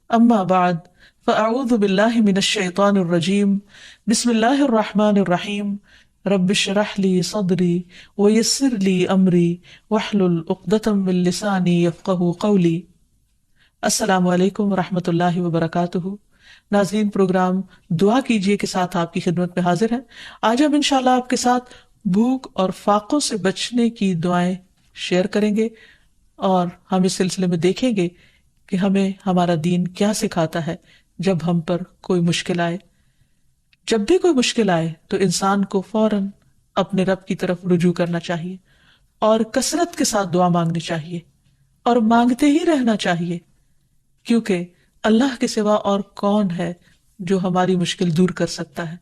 اما بعد فاعوذ باللہ من الشیطان الرجیم بسم اللہ الرحمن الرحیم رب اشرح لی صدری ویسر لی امری واحلل عقدۃ من لسانی یفقہوا قولی۔ السلام علیکم ورحمۃ اللہ وبرکاتہ۔ ناظرین، پروگرام دعا کیجیے کے ساتھ آپ کی خدمت میں حاضر ہیں۔ آج ہم انشاءاللہ آپ کے ساتھ بھوک اور فاقوں سے بچنے کی دعائیں شیئر کریں گے، اور ہم اس سلسلے میں دیکھیں گے کہ ہمیں ہمارا دین کیا سکھاتا ہے جب ہم پر کوئی مشکل آئے۔ جب بھی کوئی مشکل آئے تو انسان کو فوراً اپنے رب کی طرف رجوع کرنا چاہیے اور کثرت کے ساتھ دعا مانگنی چاہیے اور مانگتے ہی رہنا چاہیے، کیونکہ اللہ کے سوا اور کون ہے جو ہماری مشکل دور کر سکتا ہے،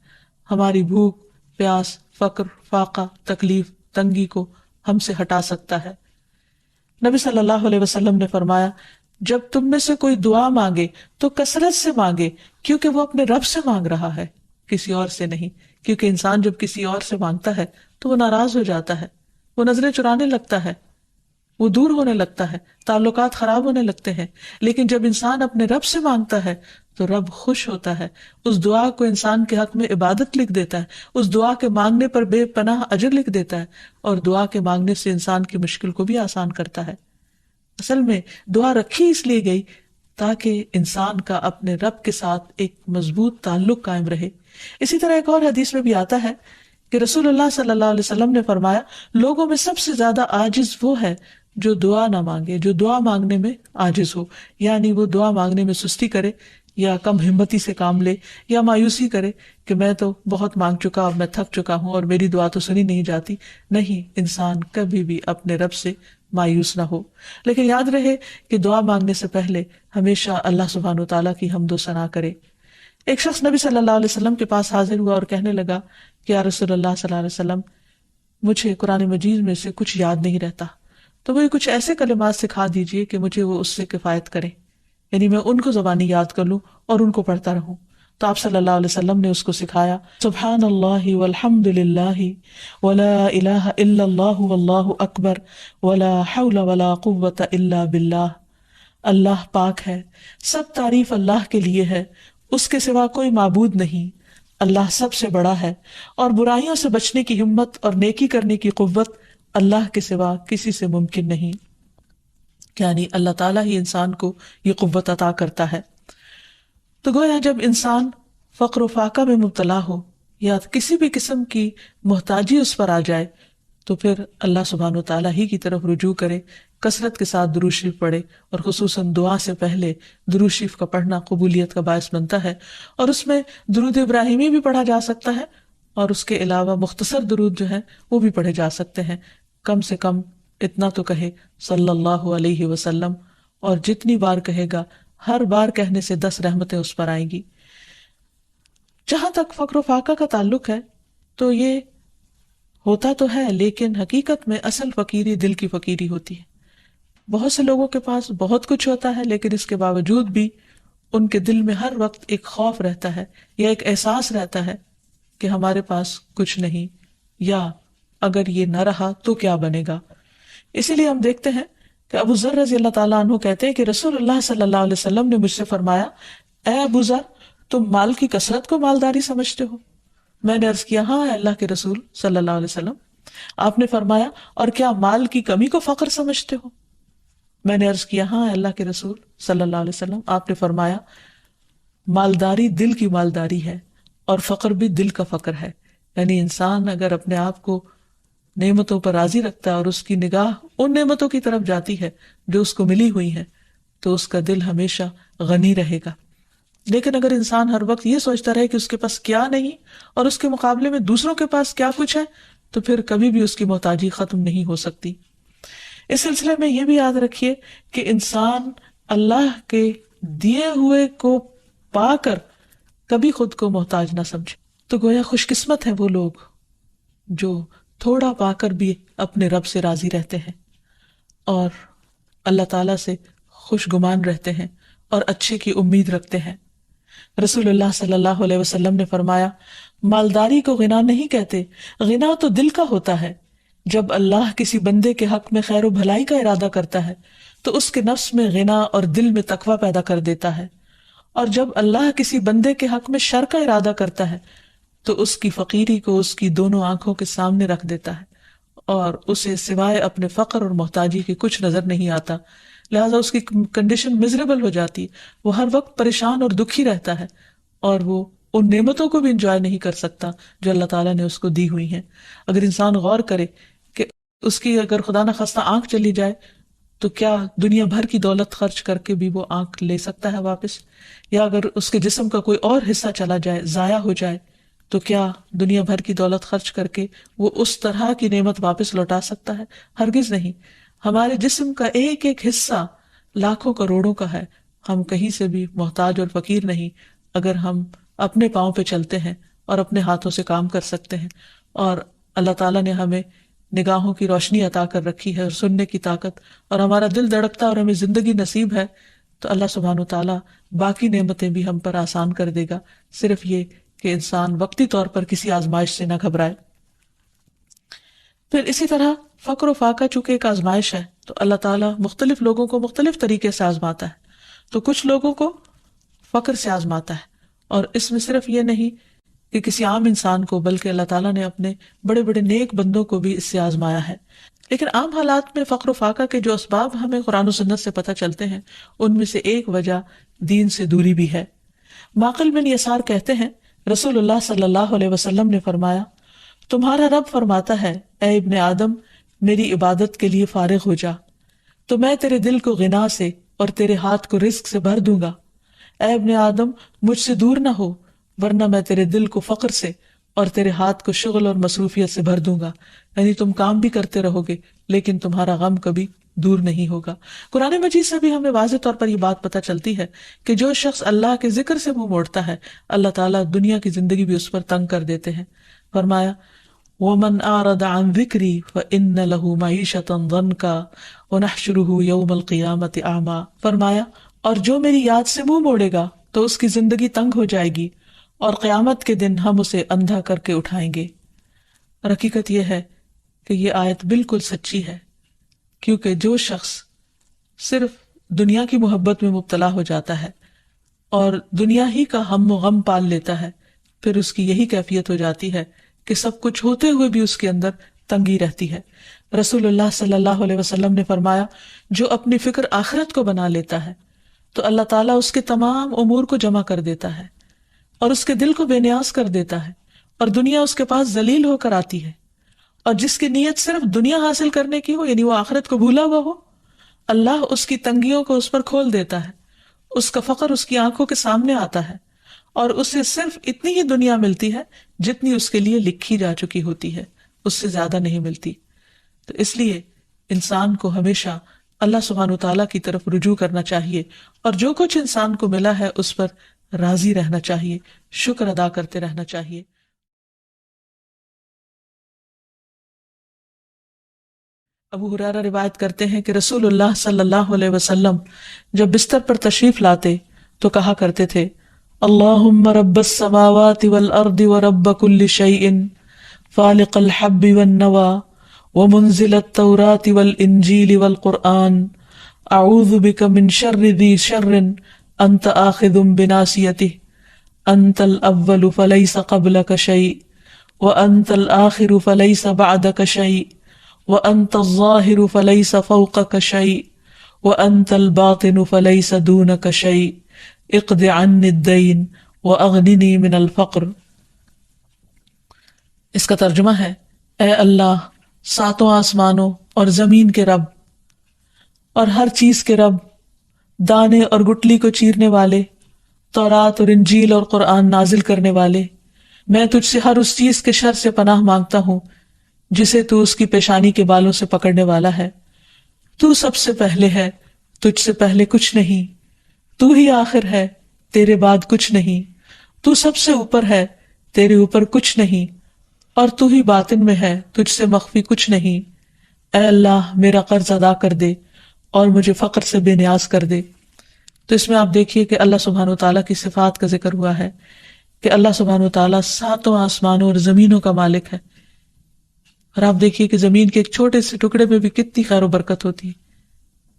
ہماری بھوک، پیاس، فقر، فاقہ، تکلیف، تنگی کو ہم سے ہٹا سکتا ہے۔ نبی صلی اللہ علیہ وسلم نے فرمایا، جب تم میں سے کوئی دعا مانگے تو کثرت سے مانگے، کیونکہ وہ اپنے رب سے مانگ رہا ہے، کسی اور سے نہیں۔ کیونکہ انسان جب کسی اور سے مانگتا ہے تو وہ ناراض ہو جاتا ہے، وہ نظریں چرانے لگتا ہے، وہ دور ہونے لگتا ہے، تعلقات خراب ہونے لگتے ہیں۔ لیکن جب انسان اپنے رب سے مانگتا ہے تو رب خوش ہوتا ہے، اس دعا کو انسان کے حق میں عبادت لکھ دیتا ہے، اس دعا کے مانگنے پر بے پناہ اجر لکھ دیتا ہے، اور دعا کے مانگنے سے انسان کی مشکل کو بھی آسان کرتا ہے۔ اصل میں دعا رکھی اس لیے گئی تاکہ انسان کا اپنے رب کے ساتھ ایک مضبوط تعلق قائم رہے۔ اسی طرح ایک اور حدیث میں بھی آتا ہے کہ رسول اللہ صلی اللہ علیہ وسلم نے فرمایا، لوگوں میں سب سے زیادہ عاجز وہ ہے جو دعا نہ مانگے، جو دعا مانگنے میں عاجز ہو، یعنی وہ دعا مانگنے میں سستی کرے یا کم ہمتی سے کام لے یا مایوسی کرے کہ میں تو بہت مانگ چکا، اب میں تھک چکا ہوں اور میری دعا تو سنی نہیں جاتی۔ نہیں، انسان کبھی بھی اپنے رب سے مایوس نہ ہو، لیکن یاد رہے کہ دعا مانگنے سے پہلے ہمیشہ اللہ سبحانہ و تعالیٰ کی حمد و ثنا کرے۔ ایک شخص نبی صلی اللہ علیہ وسلم کے پاس حاضر ہوا اور کہنے لگا کہ یا رسول اللہ صلی اللہ علیہ وسلم، مجھے قرآن مجید میں سے کچھ یاد نہیں رہتا، تو مجھے کچھ ایسے کلمات سکھا دیجئے کہ مجھے وہ اس سے کفایت کرے، یعنی میں ان کو زبانی یاد کر لوں اور ان کو پڑھتا رہوں۔ تو آپ صلی اللہ علیہ وسلم نے اس کو سکھایا، سبحان اللہ والحمد للہ ولا الہ الا اللہ واللہ اکبر ولا حول ولا قوة الا باللہ۔ اللہ پاک ہے، سب تعریف اللہ کے لیے ہے، اس کے سوا کوئی معبود نہیں، اللہ سب سے بڑا ہے، اور برائیوں سے بچنے کی ہمت اور نیکی کرنے کی قوت اللہ کے سوا کسی سے ممکن نہیں۔ یعنی اللہ تعالیٰ ہی انسان کو یہ قوت عطا کرتا ہے۔ تو گویا جب انسان فقر و فاقہ میں مبتلا ہو یا کسی بھی قسم کی محتاجی اس پر آ جائے تو پھر اللہ سبحانہ و تعالیٰ ہی کی طرف رجوع کرے، کثرت کے ساتھ درود شریف پڑھے، اور خصوصاً دعا سے پہلے درود شریف کا پڑھنا قبولیت کا باعث بنتا ہے۔ اور اس میں درود ابراہیمی بھی پڑھا جا سکتا ہے، اور اس کے علاوہ مختصر درود جو ہیں وہ بھی پڑھے جا سکتے ہیں۔ کم سے کم اتنا تو کہے صلی اللہ علیہ وسلم، اور جتنی بار کہے گا ہر بار کہنے سے 10 رحمتیں اس پر آئیں گی۔ جہاں تک فقر و فاقہ کا تعلق ہے تو یہ ہوتا تو ہے، لیکن حقیقت میں اصل فقیری دل کی فقیری ہوتی ہے۔ بہت سے لوگوں کے پاس بہت کچھ ہوتا ہے، لیکن اس کے باوجود بھی ان کے دل میں ہر وقت ایک خوف رہتا ہے یا ایک احساس رہتا ہے کہ ہمارے پاس کچھ نہیں، یا اگر یہ نہ رہا تو کیا بنے گا۔ اسی لیے ہم دیکھتے ہیں کہ ابو ذر رضی اللہ تعالیٰ عنہ کہتے ہیں کہ رسول اللہ صلی اللہ علیہ وسلم نے مجھ سے فرمایا، اے ابو ذر، تم مال کی کثرت کو مالداری سمجھتے ہو؟ میں نے عرض کیا، ہاں اے اللہ کے رسول صلی اللہ علیہ وسلم۔ آپ نے فرمایا، اور کیا مال کی کمی کو فقر سمجھتے ہو؟ میں نے عرض کیا، ہاں اے اللہ کے رسول صلی اللہ علیہ وسلم۔ آپ نے فرمایا، مالداری دل کی مالداری ہے اور فقر بھی دل کا فقر ہے۔ یعنی انسان اگر اپنے آپ کو نعمتوں پر راضی رکھتا ہے اور اس کی نگاہ ان نعمتوں کی طرف جاتی ہے جو اس کو ملی ہوئی ہیں، تو اس کا دل ہمیشہ غنی رہے گا۔ لیکن اگر انسان ہر وقت یہ سوچتا رہے کہ اس کے پاس کیا نہیں اور اس کے مقابلے میں دوسروں کے پاس کیا کچھ ہے، تو پھر کبھی بھی اس کی محتاجی ختم نہیں ہو سکتی۔ اس سلسلے میں یہ بھی یاد رکھیے کہ انسان اللہ کے دیے ہوئے کو پا کر کبھی خود کو محتاج نہ سمجھے۔ تو گویا خوش قسمت ہیں وہ لوگ جو تھوڑا پا کر بھی اپنے رب سے راضی رہتے ہیں اور اللہ تعالیٰ سے خوش گمان رہتے ہیں اور اچھے کی امید رکھتے ہیں۔ رسول اللہ صلی اللہ علیہ وسلم نے فرمایا، مالداری کو غنا نہیں کہتے، غنا تو دل کا ہوتا ہے۔ جب اللہ کسی بندے کے حق میں خیر و بھلائی کا ارادہ کرتا ہے تو اس کے نفس میں غنا اور دل میں تقوی پیدا کر دیتا ہے، اور جب اللہ کسی بندے کے حق میں شر کا ارادہ کرتا ہے تو اس کی فقیری کو اس کی دونوں آنکھوں کے سامنے رکھ دیتا ہے اور اسے سوائے اپنے فقر اور محتاجی کے کچھ نظر نہیں آتا، لہٰذا اس کی کنڈیشن مزریبل ہو جاتی ہے، وہ ہر وقت پریشان اور دکھی رہتا ہے اور وہ ان نعمتوں کو بھی انجوائے نہیں کر سکتا جو اللہ تعالیٰ نے اس کو دی ہوئی ہیں۔ اگر انسان غور کرے کہ اس کی اگر خدا نخواستہ آنکھ چلی جائے تو کیا دنیا بھر کی دولت خرچ کر کے بھی وہ آنکھ لے سکتا ہے واپس؟ یا اگر اس کے جسم کا کوئی اور حصہ چلا جائے، ضائع ہو جائے، تو کیا دنیا بھر کی دولت خرچ کر کے وہ اس طرح کی نعمت واپس لوٹا سکتا ہے؟ ہرگز نہیں۔ ہمارے جسم کا ایک ایک حصہ لاکھوں کروڑوں کا ہے، ہم کہیں سے بھی محتاج اور فقیر نہیں اگر ہم اپنے پاؤں پہ چلتے ہیں اور اپنے ہاتھوں سے کام کر سکتے ہیں، اور اللہ تعالیٰ نے ہمیں نگاہوں کی روشنی عطا کر رکھی ہے اور سننے کی طاقت، اور ہمارا دل دھڑکتا اور ہمیں زندگی نصیب ہے، تو اللہ سبحانہ وتعالیٰ باقی نعمتیں بھی ہم پر آسان کر دے گا، صرف یہ کہ انسان وقتی طور پر کسی آزمائش سے نہ گھبرائے۔ پھر اسی طرح فقر و فاقہ چونکہ ایک آزمائش ہے تو اللہ تعالیٰ مختلف لوگوں کو مختلف طریقے سے آزماتا ہے، تو کچھ لوگوں کو فقر سے آزماتا ہے، اور اس میں صرف یہ نہیں کہ کسی عام انسان کو، بلکہ اللہ تعالیٰ نے اپنے بڑے بڑے نیک بندوں کو بھی اس سے آزمایا ہے۔ لیکن عام حالات میں فقر و فاقہ کے جو اسباب ہمیں قرآن و سنت سے پتہ چلتے ہیں ان میں سے ایک وجہ دین سے دوری بھی ہے۔ معقل بن یسار کہتے ہیں رسول اللہ صلی اللہ علیہ وسلم نے فرمایا، تمہارا رب فرماتا ہے اے ابن آدم میری عبادت کے لیے فارغ ہو جا تو میں تیرے دل کو غنا سے اور تیرے ہاتھ کو رزق سے بھر دوں گا۔ اے ابن آدم مجھ سے دور نہ ہو ورنہ میں تیرے دل کو فقر سے اور تیرے ہاتھ کو شغل اور مصروفیت سے بھر دوں گا، یعنی تم کام بھی کرتے رہو گے لیکن تمہارا غم کبھی دور نہیں ہوگا۔ قرآن مجید سے بھی ہمیں واضح طور پر یہ بات پتہ چلتی ہے کہ جو شخص اللہ کے ذکر سے منہ موڑتا ہے اللہ تعالیٰ دنیا کی زندگی بھی اس پر تنگ کر دیتے ہیں۔ فرمایا وَمَنْ أَعْرَضَ عَنْ ذِكْرِي فَإِنَّ لَهُ مَعِيشَةً ضَنْكَا وَنَحْشُرُهُ يَوْمَ الْقِيَامَةِ أَعْمَى، فرمایا اور جو میری یاد سے منہ موڑے گا تو اس کی زندگی تنگ ہو جائے گی اور قیامت کے دن ہم اسے اندھا کر کے اٹھائیں گے۔ اور حقیقت یہ ہے کہ یہ آیت بالکل سچی ہے، کیونکہ جو شخص صرف دنیا کی محبت میں مبتلا ہو جاتا ہے اور دنیا ہی کا ہم و غم پال لیتا ہے، پھر اس کی یہی کیفیت ہو جاتی ہے کہ سب کچھ ہوتے ہوئے بھی اس کے اندر تنگی رہتی ہے۔ رسول اللہ صلی اللہ علیہ وسلم نے فرمایا جو اپنی فکر آخرت کو بنا لیتا ہے تو اللہ تعالیٰ اس کے تمام امور کو جمع کر دیتا ہے اور اس کے دل کو بے نیاز کر دیتا ہے، اور دنیا اس کے پاس ذلیل ہو کر آتی ہے، اور جس کی نیت صرف دنیا حاصل کرنے کی ہو، یعنی وہ آخرت کو بھولا ہوا ہو، اللہ اس کی تنگیوں کو اس پر کھول دیتا ہے، اس کا فقر اس کی آنکھوں کے سامنے آتا ہے اور اسے صرف اتنی ہی دنیا ملتی ہے جتنی اس کے لیے لکھی جا چکی ہوتی ہے، اس سے زیادہ نہیں ملتی۔ تو اس لیے انسان کو ہمیشہ اللہ سبحانہ وتعالیٰ کی طرف رجوع کرنا چاہیے، اور جو کچھ انسان کو ملا ہے اس پر راضی رہنا چاہیے، شکر ادا کرتے رہنا چاہیے۔ ابو ہریرہ روایت کرتے ہیں کہ رسول اللہ صلی اللہ علیہ وسلم جب بستر پر تشریف لاتے تو کہا کرتے تھے اللہم رب السماوات والارض ورب کل شیء فالق الحب والنوى ومنزل التوراة والانجیل والقرآن اعوذ بک من شر ذی شر انت آخذ بناصیته انت الاول فلیس قبلک شیء وانت الآخر فلیس بعدک شیء وَأَنْتَ الظَّاهِرُ فَلَيْسَ فَوْقَكَ شَيْءٌ وَأَنْتَ الْبَاطِنُ فَلَيْسَ دُونَكَ شَيْءٌ اقْضِ عَنِّي الدَّيْنَ وَأَغْنِنِي مِنَ الْفَقْرِ۔ اس کا ترجمہ ہے اے اللہ ساتوں آسمانوں اور زمین کے رب اور ہر چیز کے رب، دانے اور گٹلی کو چیرنے والے، تورات اور انجیل اور قرآن نازل کرنے والے، میں تجھ سے ہر اس چیز کے شر سے پناہ مانگتا ہوں جسے تو اس کی پیشانی کے بالوں سے پکڑنے والا ہے۔ تو سب سے پہلے ہے، تجھ سے پہلے کچھ نہیں، تو ہی آخر ہے، تیرے بعد کچھ نہیں، تو سب سے اوپر ہے، تیرے اوپر کچھ نہیں، اور تو ہی باطن میں ہے، تجھ سے مخفی کچھ نہیں۔ اے اللہ میرا قرض ادا کر دے اور مجھے فقر سے بے نیاز کر دے۔ تو اس میں آپ دیکھیے کہ اللہ سبحانہ وتعالیٰ کی صفات کا ذکر ہوا ہے کہ اللہ سبحانہ وتعالیٰ ساتوں آسمانوں اور زمینوں کا مالک ہے، اور آپ دیکھیے کہ زمین کے ایک چھوٹے سے ٹکڑے میں بھی کتنی خیر و برکت ہوتی،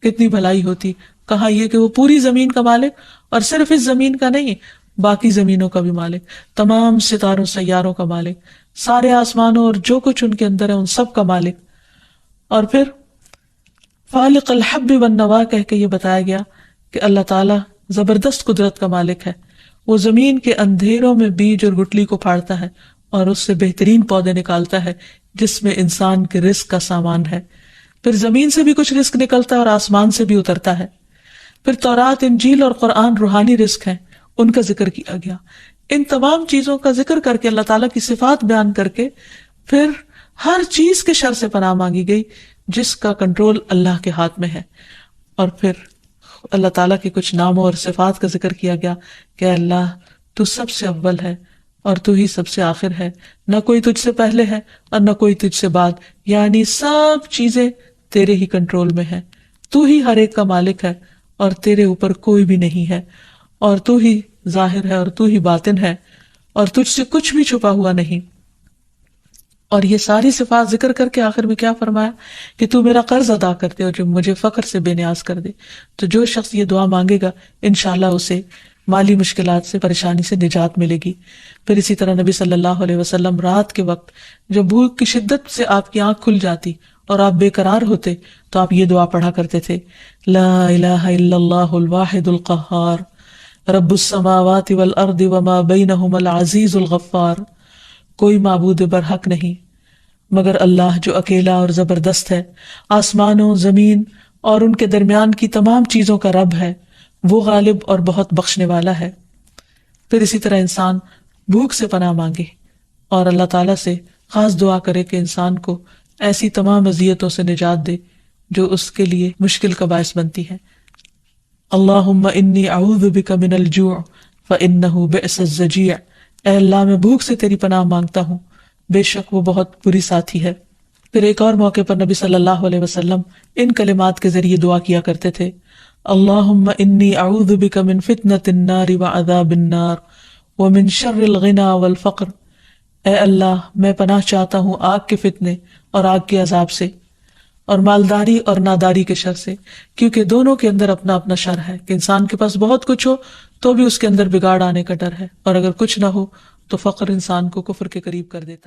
کتنی بھلائی ہوتی، کہا یہ کہ وہ پوری زمین کا مالک، اور صرف اس زمین کا نہیں، باقی زمینوں کا بھی مالک، تمام ستاروں سیاروں کا مالک، سارے آسمانوں اور جو کچھ ان کے اندر ہے ان سب کا مالک۔ اور پھر فالق الحب والنوا کہہ کے یہ بتایا گیا کہ اللہ تعالیٰ زبردست قدرت کا مالک ہے، وہ زمین کے اندھیروں میں بیج اور گٹلی کو پھاڑتا ہے اور اس سے بہترین پودے نکالتا ہے جس میں انسان کے رزق کا سامان ہے، پھر زمین سے بھی کچھ رزق نکلتا ہے اور آسمان سے بھی اترتا ہے، پھر تورات، انجیل اور قرآن روحانی رزق ہیں، ان کا ذکر کیا گیا۔ ان تمام چیزوں کا ذکر کر کے اللہ تعالیٰ کی صفات بیان کر کے پھر ہر چیز کے شر سے پناہ مانگی گئی جس کا کنٹرول اللہ کے ہاتھ میں ہے، اور پھر اللہ تعالیٰ کے کچھ ناموں اور صفات کا ذکر کیا گیا کہ اللہ تو سب سے اول ہے اور تو ہی سب سے آخر ہے، نہ کوئی تجھ سے پہلے ہے اور نہ کوئی تجھ سے بعد، یعنی سب چیزیں تیرے ہی کنٹرول میں ہیں، تو ہی ہر ایک کا مالک ہے اور تیرے اوپر کوئی بھی نہیں ہے، اور تو ہی ظاہر ہے اور تو ہی باطن ہے اور تجھ سے کچھ بھی چھپا ہوا نہیں۔ اور یہ ساری صفات ذکر کر کے آخر میں کیا فرمایا کہ تو میرا قرض ادا کر دے اور جو مجھے فقر سے بے نیاز کر دے۔ تو جو شخص یہ دعا مانگے گا انشاءاللہ اسے مالی مشکلات سے، پریشانی سے نجات ملے گی۔ پھر اسی طرح نبی صلی اللہ علیہ وسلم رات کے وقت جب بھوک کی شدت سے آپ کی آنکھ کھل جاتی اور آپ بے قرار ہوتے تو آپ یہ دعا پڑھا کرتے تھے، لا الہ الا اللہ الواحد القہار رب السماوات والارض وما بینہما العزیز الغفار، کوئی معبود برحق نہیں مگر اللہ جو اکیلا اور زبردست ہے، آسمانوں، زمین اور ان کے درمیان کی تمام چیزوں کا رب ہے، وہ غالب اور بہت بخشنے والا ہے۔ پھر اسی طرح انسان بھوک سے پناہ مانگے اور اللہ تعالیٰ سے خاص دعا کرے کہ انسان کو ایسی تمام اذیتوں سے نجات دے جو اس کے لیے مشکل کا باعث بنتی ہے۔ اللہم انی اعوذ بک من الجوع فانہ بئس الضجیع، اے اللہ میں بھوک سے تیری پناہ مانگتا ہوں، بے شک وہ بہت بری ساتھی ہے۔ پھر ایک اور موقع پر نبی صلی اللہ علیہ وسلم ان کلمات کے ذریعے دعا کیا کرتے تھے، اللہم انی اعوذ بک من فتنة النار وعذاب النار ومن شر الغنى والفقر، اے اللہ میں پناہ چاہتا ہوں آگ کے فتنے اور آگ کے عذاب سے، اور مالداری اور ناداری کے شر سے، کیونکہ دونوں کے اندر اپنا اپنا شر ہے کہ انسان کے پاس بہت کچھ ہو تو بھی اس کے اندر بگاڑ آنے کا ڈر ہے، اور اگر کچھ نہ ہو تو فقر انسان کو کفر کے قریب کر دیتا ہے۔